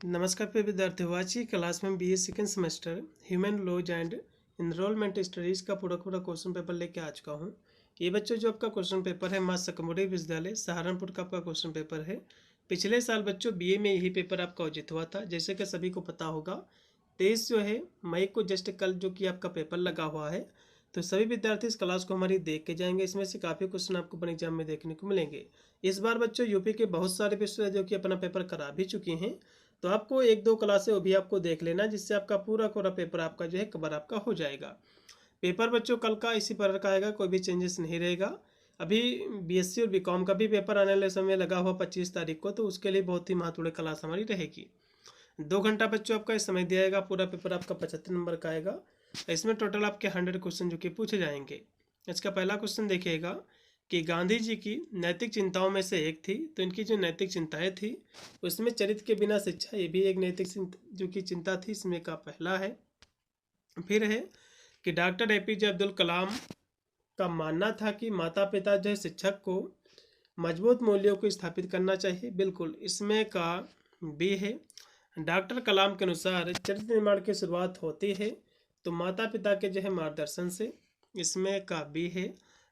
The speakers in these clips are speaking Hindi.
नमस्कार प्रिय विद्यार्थियों, आज की क्लास में BA second semester human laws and enrolment studies का पूरा क्वेश्चन पेपर लेके आ चुका हूँ। ये बच्चों जो आपका क्वेश्चन पेपर है माँ सकमुड़ी विश्वविद्यालय सहारनपुर का आपका क्वेश्चन पेपर है। पिछले साल बच्चों बीए में यही पेपर आपका उचित हुआ था, जैसे कि सभी को पता होगा। 23 जो है मई को जस्ट कल जो कि आपका पेपर लगा हुआ है, तो सभी विद्यार्थी इस क्लास को हमारी देख के जाएंगे। इसमें से काफ़ी क्वेश्चन आपको अपने एग्जाम में देखने को मिलेंगे। इस बार बच्चों यूपी के बहुत सारे विश्वविद्यालय जो कि अपना पेपर करा भी चुके हैं, तो आपको एक दो क्लासें वो भी आपको देख लेना, जिससे आपका पूरा पेपर आपका जो है कवर आपका हो जाएगा। पेपर बच्चों कल का इसी प्रकार का आएगा, कोई भी चेंजेस नहीं रहेगा। अभी बीएससी और बीकॉम का भी पेपर आने वाले समय लगा हुआ 25 तारीख को, तो उसके लिए बहुत ही महत्वपूर्ण क्लास हमारी रहेगी। 2 घंटा बच्चों आपका इस समय दिया जाएगा। पूरा पेपर आपका 75 नंबर का आएगा। इसमें टोटल आपके 100 क्वेश्चन जो कि पूछे जाएंगे। इसका पहला क्वेश्चन देखिएगा कि गांधी जी की नैतिक चिंताओं में से एक थी, तो इनकी जो नैतिक चिंताएं थी उसमें चरित्र के बिना शिक्षा, ये भी एक नैतिक जो कि चिंता थी, इसमें का पहला है। फिर है कि डॉक्टर एपीजे अब्दुल कलाम का मानना था कि माता पिता जो है शिक्षक को मजबूत मूल्यों को स्थापित करना चाहिए, बिल्कुल इसमें का बी है। डॉक्टर कलाम के अनुसार चरित्र निर्माण की शुरुआत होती है तो माता पिता के जो है मार्गदर्शन से, इसमें का बी है।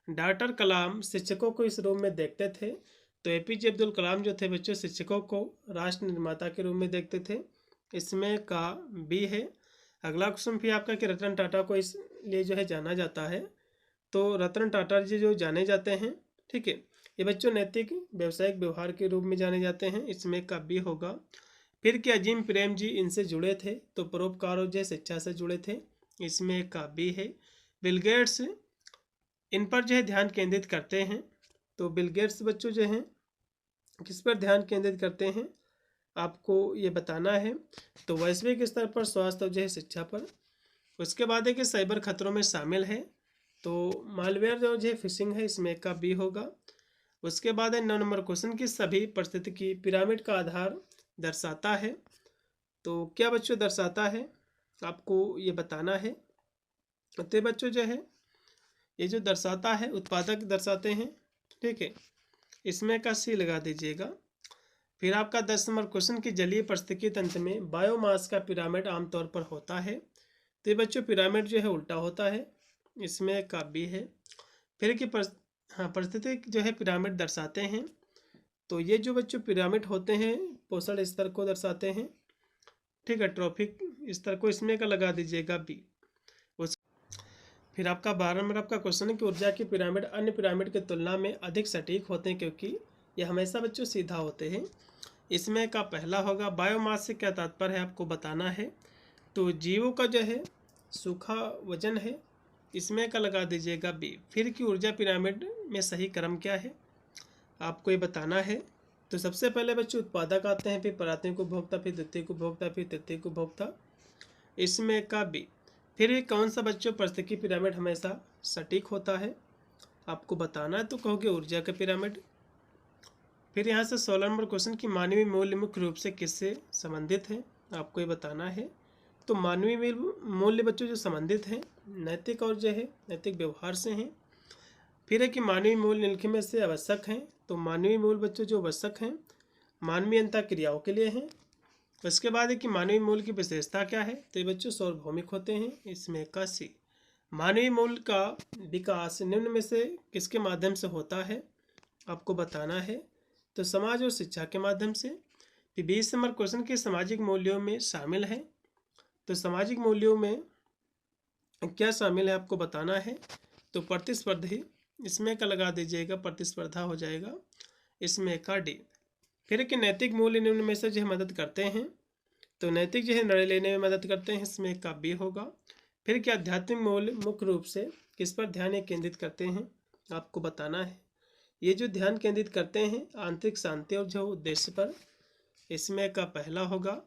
डॉक्टर कलाम शिक्षकों को इस रूप में देखते थे, तो एपीजे अब्दुल कलाम जो थे बच्चों शिक्षकों को राष्ट्र निर्माता के रूप में देखते थे, इसमें का बी है। अगला क्वेश्चन भी आपका कि रतन टाटा को इसलिए जो है जाना जाता है, तो रतन टाटा जी जो जाने जाते हैं, ठीक है, ये बच्चों नैतिक व्यवसायिक व्यवहार के रूप में जाने जाते हैं, इसमें का बी होगा। फिर कि अजीम प्रेम जी इनसे जुड़े थे, तो परोपकार और जो शिक्षा से जुड़े थे, इसमें का बी है। बिल गेट्स इन पर जो है ध्यान केंद्रित करते हैं, तो बिल गेट्स बच्चों जो हैं किस पर ध्यान केंद्रित करते हैं आपको ये बताना है, तो वैश्विक स्तर पर स्वास्थ्य और जो है शिक्षा पर। उसके बाद है कि साइबर खतरों में शामिल है, तो मालवेयर जो है फिशिंग है, इसमें का बी होगा। उसके बाद है 9 नंबर क्वेश्चन की सभी परिस्थिति की पिरामिड का आधार दर्शाता है, तो क्या बच्चों दर्शाता है आपको ये बताना है। तो बच्चों जो है ये जो दर्शाता है उत्पादक दर्शाते हैं, ठीक है, इसमें का सी लगा दीजिएगा। फिर आपका 10 नंबर क्वेश्चन की जलीय पारिस्थितिकी तंत्र में बायोमास का पिरामिड आमतौर पर होता है, तो ये बच्चों पिरामिड जो है उल्टा होता है, इसमें का बी है। फिर कि पारिस्थितिक जो है पिरामिड दर्शाते हैं, तो ये जो बच्चों पिरामिड होते हैं पोषण स्तर को दर्शाते हैं, ठीक है, ट्रॉफिक स्तर को, इसमें का लगा दीजिएगा बी। फिर आपका 12 नंबर आपका क्वेश्चन है कि ऊर्जा की पिरामिड अन्य पिरामिड की तुलना में अधिक सटीक होते हैं क्योंकि ये हमेशा बच्चों सीधा होते हैं, इसमें का पहला होगा। बायोमास से क्या तात्पर्य है आपको बताना है, तो जीवों का जो है सूखा वजन है, इसमें का लगा दीजिएगा बी। फिर की ऊर्जा पिरामिड में सही क्रम क्या है आपको ये बताना है, तो सबसे पहले बच्चों उत्पादक आते हैं, फिर प्राथमिक उपभोक्ता, फिर द्वितीयक उपभोक्ता, फिर तृतीयक उपभोक्ता, इसमें का बी। फिर भी कौन सा बच्चों परिस्थितिकी पिरामिड हमेशा सटीक होता है आपको बताना है, तो कहोगे ऊर्जा का पिरामिड। फिर यहाँ से 16 नंबर क्वेश्चन की मानवीय मूल्य मुख्य रूप से किससे संबंधित है आपको ये बताना है, तो मानवीय मूल्य बच्चों जो संबंधित हैं नैतिक और जो है नैतिक व्यवहार से हैं। फिर है कि मानवीय मूल्य निम्नलिखित में से आवश्यक हैं, तो मानवीय मूल्य बच्चों जो आवश्यक हैं मानवीय अंतः क्रियाओं के लिए हैं। उसके बाद है कि मानवीय मूल्य की विशेषता क्या है, तो ये बच्चों सार्वभौमिक होते हैं, इसमें का सी। मानवीय मूल्य का विकास निम्न में से किसके माध्यम से होता है आपको बताना है, तो समाज और शिक्षा के माध्यम से। फिर 20 नंबर क्वेश्चन के सामाजिक मूल्यों में शामिल है, तो सामाजिक मूल्यों में क्या शामिल है आपको बताना है, तो प्रतिस्पर्धी, इसमें का लगा दीजिएगा प्रतिस्पर्धा हो जाएगा, इसमें का डी। फिर कि नैतिक मूल्य निम्न में से जो है मदद करते हैं, तो नैतिक जो है निर्णय लेने में मदद करते हैं, इसमें का बी होगा। फिर क्या आध्यात्मिक मूल्य मुख्य रूप से किस पर ध्यान केंद्रित करते हैं आपको बताना है, ये जो ध्यान केंद्रित करते हैं आंतरिक शांति और जो उद्देश्य पर, इसमें का पहला होगा।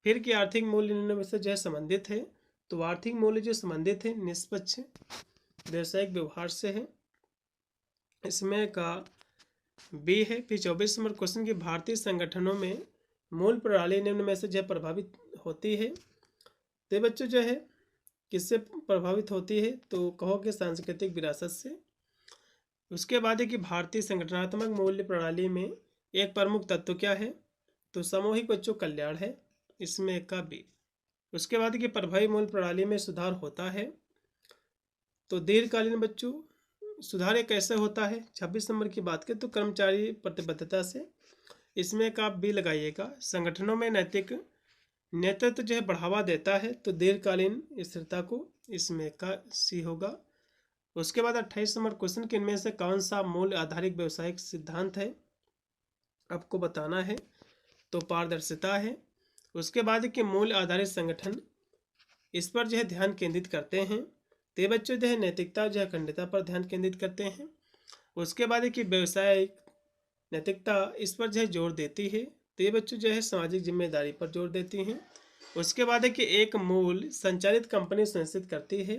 फिर कि आर्थिक मूल्य निम्न में से जो है संबंधित है, तो आर्थिक मूल्य जो संबंधित है निष्पक्ष व्यावसायिक व्यवहार से है, इसमें का बी है। फिर 24 नंबर क्वेश्चन की भारतीय संगठनों में मूल प्रणाली निम्न में से जो प्रभावित होती है, तो बच्चों जो है किससे प्रभावित होती है, तो कहोगे सांस्कृतिक विरासत से। उसके बाद है कि भारतीय संगठनात्मक मूल्य प्रणाली में एक प्रमुख तत्व क्या है, तो सामूहिक बच्चों कल्याण है, इसमें का बी। उसके बाद कि प्रभावी मूल्य प्रणाली में सुधार होता है। तो दीर्घकालीन बच्चों सुधार ये कैसे होता है, 26 नंबर की बात करें तो कर्मचारी प्रतिबद्धता से, इसमें का बी लगाइएगा। संगठनों में नैतिक नेतृत्व जो है बढ़ावा देता है, तो दीर्घकालीन स्थिरता को, इसमें का सी होगा। उसके बाद 28 नंबर क्वेश्चन के इनमें से कौन सा मूल्य आधारित व्यवसायिक सिद्धांत है, आपको बताना है। तो पारदर्शिता है। उसके बाद कि मूल्य आधारित संगठन इस पर जो है ध्यान केंद्रित करते हैं। तो ये बच्चों जो है नैतिकता जो है अखंडता पर ध्यान केंद्रित करते हैं। उसके बाद कि व्यवसायिक नैतिकता इस पर जो है जोर देती है। तो ये बच्चों जो है सामाजिक जिम्मेदारी पर जोर देती हैं। उसके बाद है कि एक मूल्य संचालित कंपनी सुनिश्चित करती है।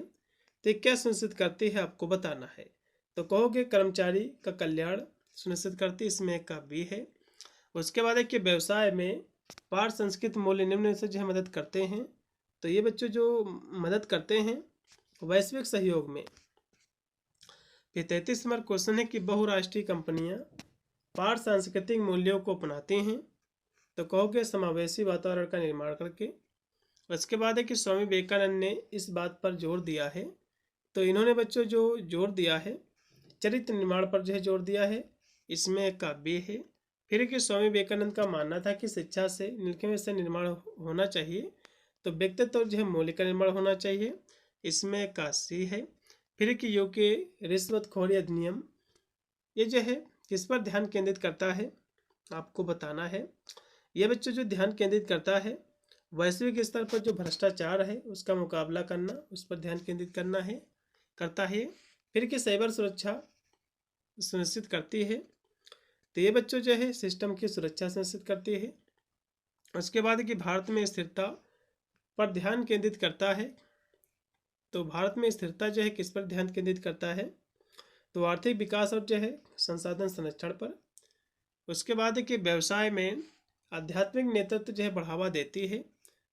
तो क्या सुनिश्चित करती है, आपको बताना है। तो कहोगे कर्मचारी का कल्याण सुनिश्चित करती है, इसमें का बी है। उसके बाद है कि व्यवसाय में पार संस्कृत मूल्य निम्न से जो है मदद करते हैं। तो ये बच्चों जो मदद करते हैं वैश्विक सहयोग में। फिर 33 नंबर क्वेश्चन है कि बहुराष्ट्रीय कंपनियां पार सांस्कृतिक मूल्यों को अपनाती हैं। तो कहोगे समावेशी वातावरण का निर्माण करके। उसके बाद है कि स्वामी विवेकानंद ने इस बात पर जोर दिया है। तो इन्होंने बच्चों जो जोर दिया है चरित्र निर्माण पर जो है जोर दिया है, इसमें एक का बी है। फिर कि स्वामी विवेकानंद का मानना था कि शिक्षा से निलखित से निर्माण होना चाहिए, तो व्यक्तित्व जो है मूल्य का निर्माण होना चाहिए, इसमें एक का सी है। फिर कि यूके रिश्वतखोरी अधिनियम ये जो है किस पर ध्यान केंद्रित करता है, आपको बताना है। ये बच्चों जो ध्यान केंद्रित करता है वैश्विक स्तर पर जो भ्रष्टाचार है उसका मुकाबला करना, उस पर ध्यान केंद्रित करता है। फिर कि साइबर सुरक्षा सुनिश्चित करती है। तो ये बच्चों जो है सिस्टम की सुरक्षा सुनिश्चित करती है। उसके बाद कि भारत में स्थिरता पर ध्यान केंद्रित करता है। तो भारत में स्थिरता जो है किस पर ध्यान केंद्रित करता है, तो आर्थिक विकास और जो है संसाधन संरक्षण पर। उसके बाद है कि व्यवसाय में आध्यात्मिक नेतृत्व जो है बढ़ावा देती है।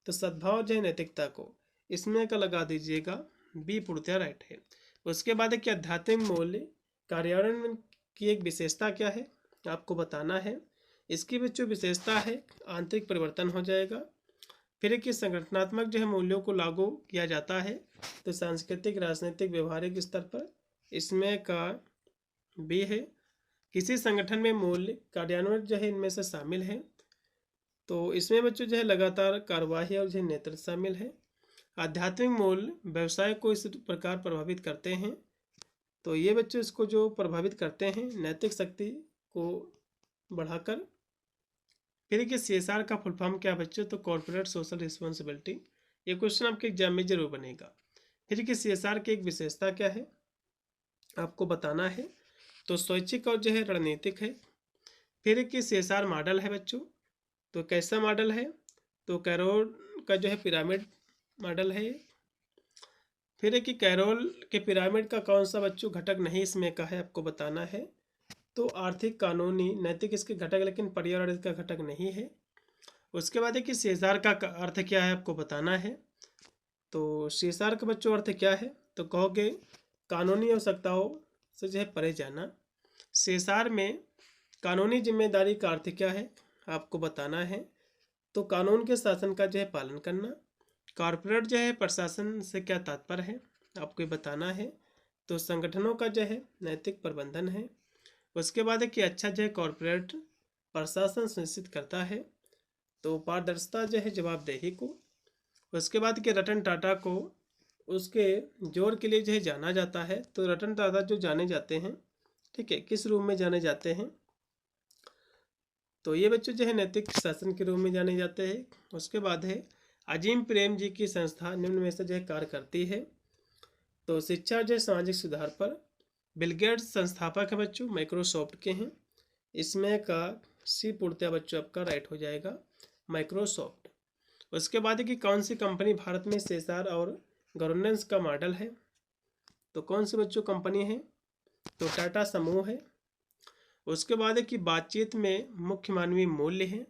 तो सद्भाव जो है नैतिकता को, इसमें का लगा दीजिएगा, बी पूर्णतः राइट है। उसके बाद है कि आध्यात्मिक मूल्य कार्यान्वयन की एक विशेषता क्या है, आपको बताना है। इसकी भी जो विशेषता है आंतरिक परिवर्तन हो जाएगा। फिर कि संगठनात्मक जो है मूल्यों को लागू किया जाता है, तो सांस्कृतिक राजनीतिक व्यवहारिक स्तर पर, इसमें का बी है। किसी संगठन में मूल्य कार्यान्वयन जो है इनमें से शामिल है। तो इसमें बच्चों जो है लगातार कार्यवाही और जो है नेतृत्व शामिल है। आध्यात्मिक मूल्य व्यवसाय को इस प्रकार प्रभावित करते हैं। तो ये बच्चों इसको जो प्रभावित करते हैं नैतिक शक्ति को बढ़ाकर। फिर कि CSR का फुल फॉर्म क्या बच्चों, तो कॉर्पोरेट सोशल रिस्पॉन्सिबिलिटी। ये क्वेश्चन आपके एग्जाम में जरूर बनेगा। फिर कि CSR की एक विशेषता क्या है, आपको बताना है। तो स्वैच्छिक और जो है रणनीतिक है। फिर कि CSR मॉडल है बच्चों, तो कैसा मॉडल है, तो कैरोल का जो है पिरामिड मॉडल है। फिर है कि कैरोल के पिरामिड का कौन सा बच्चों घटक नहीं इसमें का है, आपको बताना है। तो आर्थिक कानूनी नैतिक इसके घटक, लेकिन पर्यावरण इसका घटक नहीं है। उसके बाद है कि CSR का अर्थ क्या है, आपको बताना है। तो CSR का बच्चों अर्थ क्या है, तो कहोगे कानूनी आवश्यकताओं से जो है परे जाना। CSR में कानूनी जिम्मेदारी का अर्थ क्या है, आपको बताना है। तो कानून के शासन का जो है पालन करना। कॉर्पोरेट जो है प्रशासन से क्या तात्पर्य है, आपको बताना है। तो संगठनों का जो है नैतिक प्रबंधन है। उसके बाद है कि अच्छा जो है कॉर्पोरेट प्रशासन सुनिश्चित करता है। तो पारदर्शिता जो है जवाबदेही को। उसके बाद कि रतन टाटा को उसके जोर के लिए जो है जाना जाता है। तो रतन टाटा जो जाने जाते हैं, ठीक है, किस रूप में जाने जाते हैं, तो ये बच्चों जो है नैतिक शासन के रूप में जाने जाते हैं। उसके बाद है अजीम प्रेम जी की संस्था निम्न में से जो है कार्य करती है। तो शिक्षा जो है सामाजिक सुधार पर। बिल गेट्स संस्थापक है बच्चों, माइक्रोसॉफ्ट के हैं, इसमें का सी पूर्णतः बच्चों आपका राइट हो जाएगा, माइक्रोसॉफ्ट। उसके बाद है कि कौन सी कंपनी भारत में CSR और गवर्नेंस का मॉडल है, तो कौन सी बच्चों कंपनी है, तो टाटा समूह है। उसके बाद है कि बातचीत में मुख्य मानवीय मूल्य है।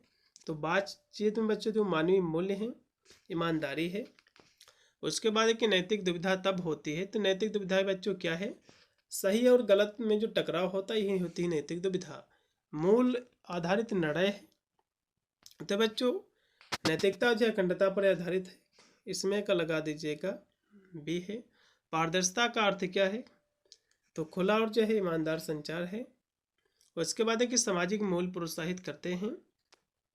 तो बातचीत में बच्चों जो मानवीय मूल्य हैं ईमानदारी है। उसके बाद है कि नैतिक दुविधा तब होती है, तो नैतिक दुविधा बच्चों क्या है, सही और गलत में जो टकराव होता है यही होती है नैतिक दुविधा। मूल आधारित निर्णय है। तो बच्चों नैतिकता जो है अखंडता पर आधारित है, इसमें का लगा दीजिएगा बी है। पारदर्शिता का अर्थ क्या है, तो खुला और जो है ईमानदार संचार है। उसके बाद है कि सामाजिक मूल्य प्रोत्साहित करते हैं,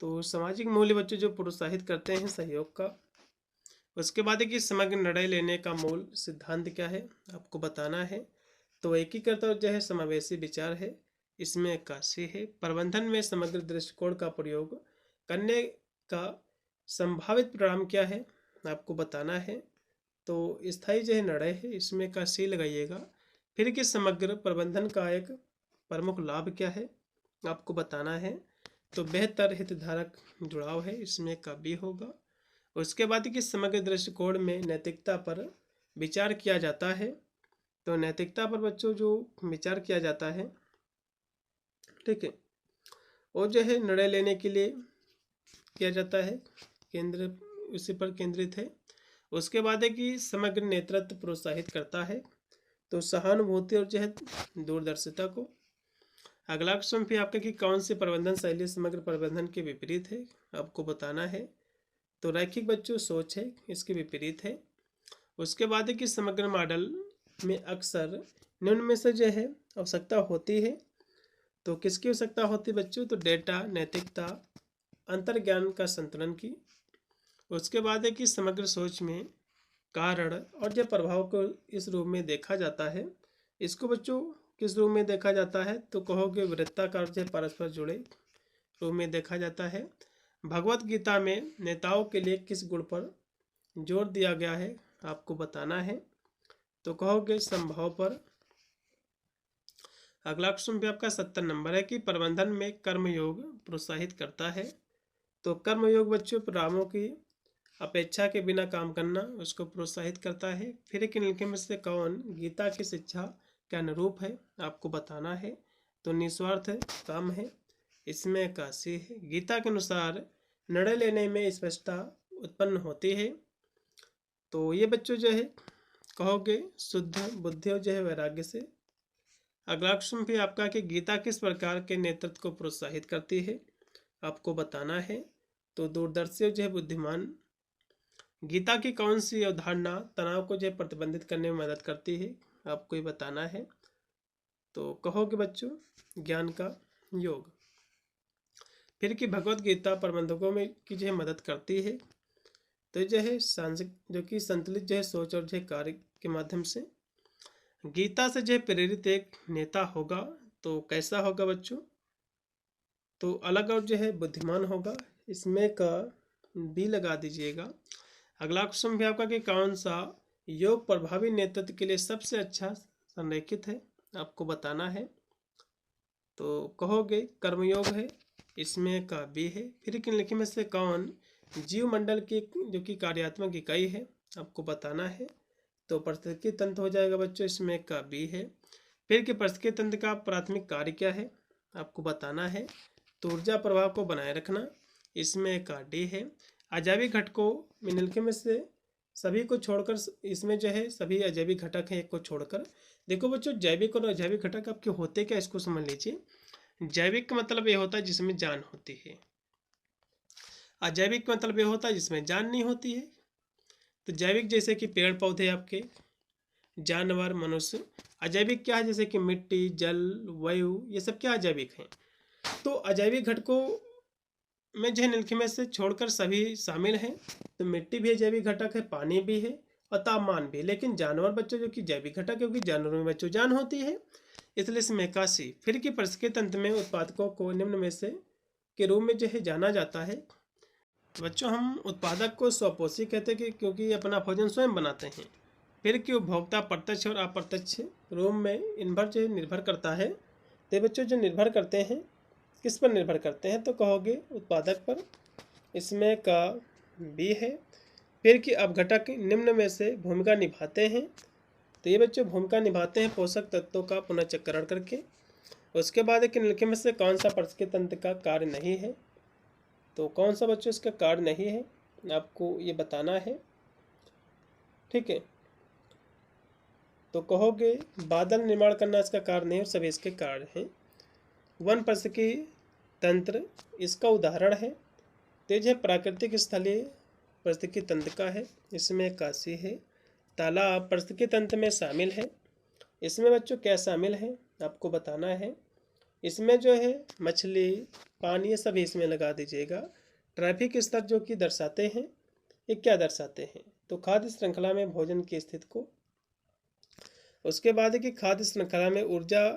तो सामाजिक मूल्य बच्चों जो प्रोत्साहित करते हैं सहयोग का। उसके बाद है कि समग्र निर्णय लेने का मूल सिद्धांत क्या है, आपको बताना है। तो एकीकृत और जो है समावेशी विचार है, इसमें 81 है। प्रबंधन में समग्र दृष्टिकोण का प्रयोग करने का संभावित परिणाम क्या है, आपको बताना है। तो स्थायी जो है निर्णय है, इसमें 81 लगाइएगा। फिर कि समग्र प्रबंधन का एक प्रमुख लाभ क्या है, आपको बताना है। तो बेहतर हितधारक जुड़ाव है, इसमें का बी होगा। उसके बाद कि समग्र दृष्टिकोण में नैतिकता पर विचार किया जाता है, तो नैतिकता पर बच्चों जो विचार किया जाता है, ठीक है, और जो है निर्णय लेने के लिए किया जाता है, केंद्र उसी पर केंद्रित है। उसके बाद है कि समग्र नेतृत्व प्रोत्साहित करता है, तो सहानुभूति और जो है दूरदर्शिता को। अगला क्वेश्चन भी आपका कि कौन सी प्रबंधन शैली समग्र प्रबंधन के विपरीत है, आपको बताना है। तो रैखिक बच्चों सोच है, इसके विपरीत है। उसके बाद है कि समग्र मॉडल में अक्सर निम्न में से जो है आवश्यकता होती है, तो किसकी आवश्यकता होती है बच्चों, तो डेटा, नैतिकता, अंतर्ज्ञान का संतुलन की। उसके बाद है कि समग्र सोच में कारण और जो प्रभाव को इस रूप में देखा जाता है, इसको बच्चों किस रूप में देखा जाता है, तो कहोगे वृत्ताकार से परस्पर जुड़े रूप में देखा जाता है। भगवत गीता में नेताओं के लिए किस गुण पर जोर दिया गया है, आपको बताना है। तो कहोगे संभव पर। अगला क्वेश्चन भी आपका 70 नंबर है कि प्रबंधन में कर्मयोग प्रोत्साहित करता है, तो कर्मयोग बच्चों परिणामों की अपेक्षा के बिना काम करना उसको प्रोत्साहित करता है। फिर एक निम्नलिखित में से कौन गीता की शिक्षा के अनुरूप है, आपको बताना है। तो निस्वार्थ काम है, इसमें 81 है। गीता के अनुसार निर्णय लेने में स्पष्टता उत्पन्न होती है, तो ये बच्चों जो है कहोगे शुद्ध बुद्धि और जो है वैराग्य से। अगला क्वेश्चन भी आपका कि गीता किस प्रकार के नेतृत्व को प्रोत्साहित करती है, आपको बताना है। तो दूरदर्शी और जो है बुद्धिमान। गीता की कौन सी अवधारणा तनाव को जो है प्रतिबंधित करने में मदद करती है, आपको ये बताना है। तो कहोगे बच्चों ज्ञान का योग। फिर कि भगवत गीता प्रबंधकों में की जो है मदद करती है, तो जो है जो कि संतुलित जो है सोच और जो है कार्य के माध्यम से। गीता से जो है प्रेरित एक नेता होगा, तो कैसा होगा बच्चों, तो अलग और जो है बुद्धिमान होगा, इसमें का बी लगा दीजिएगा। अगला क्वेश्चन भी आपका कि कौन सा योग प्रभावी नेतृत्व के लिए सबसे अच्छा संरेखित है, आपको बताना है। तो कहोगे कर्मयोग है, इसमें का बी है। फिर निम्नलिखित में से कौन जीव मंडल की जो कि कार्यात्मक इकाई है, आपको बताना है। तो पारिस्थितिकी तंत्र हो जाएगा बच्चों, इसमें का बी है। फिर कि पारिस्थितिकी तंत्र का प्राथमिक कार्य क्या है, आपको बताना है। तो ऊर्जा प्रवाह को बनाए रखना, इसमें का डी है। अजैविक घटकों में निम्नलिखित में से सभी को छोड़कर, इसमें जो है सभी अजैविक घटक हैं एक को छोड़कर। देखो बच्चों जैविक और अजैविक घटक आपके होते क्या, इसको समझ लीजिए। जैविक का मतलब ये होता है जिसमें जान होती है, अजैविक का मतलब ये होता है जिसमें जान नहीं होती है। तो जैविक जैसे कि पेड़ पौधे आपके, जानवर, मनुष्य। अजैविक क्या है, जैसे कि मिट्टी, जल, वायु, ये सब क्या अजैविक हैं। तो अजैविक घटकों में जो है निम्नलिखित में से छोड़कर सभी शामिल हैं। तो मिट्टी भी अजैविक घटक है, पानी भी है और तापमान भी। लेकिन जानवर बच्चों जो कि जैविक घटक है, क्योंकि जानवरों में बच्चों जान होती है, इसलिए इसमें 81। फिर की पारिस्थितिकी तंत्र में उत्पादकों को निम्न में से के रूप में जो है जाना जाता है। बच्चों हम उत्पादक को स्वपोषी कहते हैं क्योंकि ये अपना भोजन स्वयं बनाते हैं। फिर कि उपभोक्ता प्रत्यक्ष और अप्रत्यक्ष रूप में इन पर जो निर्भर करता है। तो बच्चों जो निर्भर करते हैं, किस पर निर्भर करते हैं, तो कहोगे उत्पादक पर, इसमें का बी है। फिर कि अपघटक निम्न में से भूमिका निभाते हैं, तो ये बच्चों भूमिका निभाते हैं पोषक तत्वों का पुनर्चक्रण करके। उसके बाद एक निम्नलिखित में से कौन सा पारिस्थितिकी तंत्र का कार्य नहीं है, तो कौन सा बच्चों इसका कार्य नहीं है, आपको ये बताना है, ठीक है। तो कहोगे बादल निर्माण करना इसका कार्य नहीं, और सभी इसके कार्य हैं। वन पारिस्थितिकी तंत्र इसका उदाहरण है, तेज है प्राकृतिक स्थलीय पारिस्थितिकी तंत्र का है, इसमें काशी है। तालाब पारिस्थितिकी तंत्र में शामिल है, इसमें बच्चों क्या शामिल है आपको बताना है। इसमें जो है मछली, पानी, ये सभी इसमें लगा दीजिएगा। ट्रैफिक स्तर जो कि दर्शाते हैं, ये क्या दर्शाते हैं, तो खाद्य श्रृंखला में भोजन की स्थिति को। उसके बाद है कि खाद्य श्रृंखला में ऊर्जा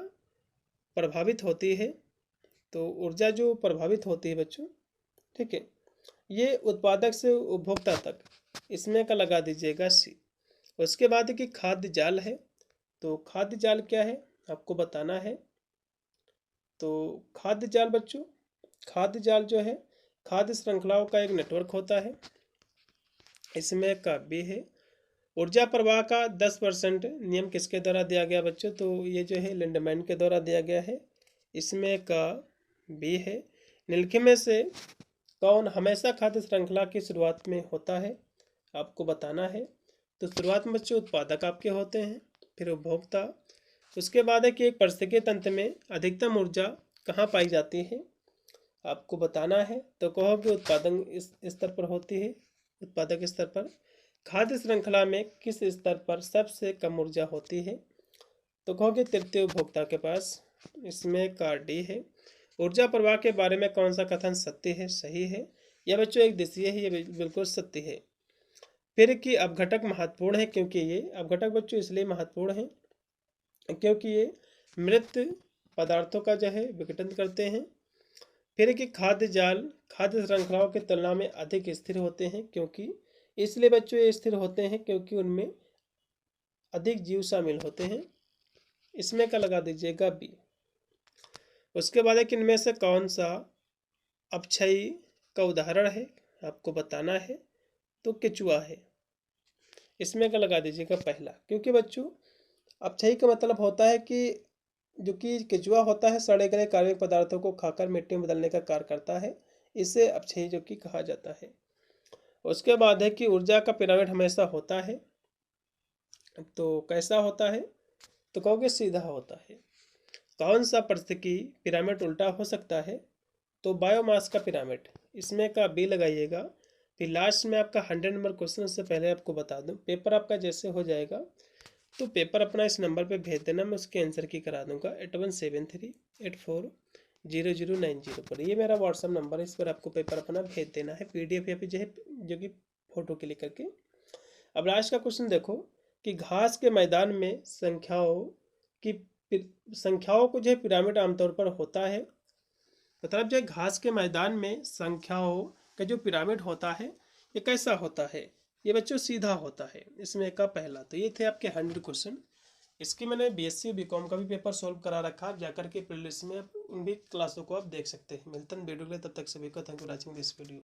प्रभावित होती है, तो ऊर्जा जो प्रभावित होती है बच्चों, ठीक है, ये उत्पादक से उपभोक्ता तक, इसमें का लगा दीजिएगा सी। उसके बाद है कि खाद्य जाल है, तो खाद्य जाल क्या है आपको बताना है। तो खाद्य जाल बच्चों, खाद्य जाल जो है खाद्य श्रृंखलाओं का एक नेटवर्क होता है, इसमें का बी है। ऊर्जा प्रवाह का 10% नियम किसके द्वारा दिया गया बच्चों, तो ये जो है लिंडमैन के द्वारा दिया गया है, इसमें का बी है। निम्नलिखित में से कौन हमेशा खाद्य श्रृंखला की शुरुआत में होता है आपको बताना है। तो शुरुआत में बच्चों उत्पादक आपके होते हैं, फिर उपभोक्ता। उसके बाद है कि एक पारिस्थितिकी तंत्र में अधिकतम ऊर्जा कहाँ पाई जाती है आपको बताना है, तो कहो कि उत्पादन इस स्तर पर होती है, उत्पादक स्तर पर। खाद्य श्रृंखला में किस स्तर पर सबसे कम ऊर्जा होती है, तो कहो कि तृतीय उपभोक्ता के पास, इसमें का डी है। ऊर्जा प्रवाह के बारे में कौन सा कथन सत्य है, सही है, यह बच्चों एक दिशीय है, ये बिल्कुल सत्य है। फिर कि अपघटक महत्वपूर्ण है, क्योंकि ये अपघटक बच्चों इसलिए महत्वपूर्ण है क्योंकि ये मृत पदार्थों का जो है विघटन करते हैं। फिर कि खाद्य जाल खाद्य श्रृंखलाओं की तुलना में अधिक स्थिर होते हैं, क्योंकि इसलिए बच्चों ये स्थिर होते हैं क्योंकि उनमें अधिक जीव शामिल होते हैं, इसमें का लगा दीजिएगा बी। उसके बाद है कि इनमें से कौन सा अपक्षयी का उदाहरण है आपको बताना है, तो केचुआ है, इसमें का लगा दीजिएगा पहला। क्योंकि बच्चों अपक्षयी का मतलब होता है कि जो कि केचुआ होता है सड़े गले कार्बनिक पदार्थों को खाकर मिट्टी में बदलने का कार्य करता है, इसे अपक्षयी जो कि कहा जाता है। उसके बाद है कि ऊर्जा का पिरामिड हमेशा होता है, तो कैसा होता है, तो कहोगे सीधा होता है। कौन सा पारिस्थितिकी पिरामिड उल्टा हो सकता है, तो बायोमास का पिरामिड, इसमें का बी लगाइएगा। फिर लास्ट में आपका 100 नंबर क्वेश्चन से पहले आपको बता दूं, पेपर आपका जैसे हो जाएगा तो पेपर अपना इस नंबर पे भेज देना, मैं उसके आंसर की करा दूंगा 8173840090 पर। ये मेरा व्हाट्सअप नंबर है, इस पर आपको पेपर अपना भेज देना है, PDF या फिर जो कि फोटो क्लिक करके। अब लास्ट का क्वेश्चन देखो कि घास के मैदान में संख्याओं को जो है पिरामिड आमतौर पर होता है, मतलब जो घास के मैदान में संख्याओं का जो पिरामिड होता है ये कैसा होता है, ये बच्चों सीधा होता है, इसमें का पहला। तो ये थे आपके 100 क्वेश्चन। इसकी मैंने BSc BCom का भी पेपर सॉल्व करा रखा, आप जाकर के प्लेलिस्ट में उन भी क्लासों को आप देख सकते हैं। मिलते हैं वीडियो के लिए, तब तक सभी को thank you for watching this video.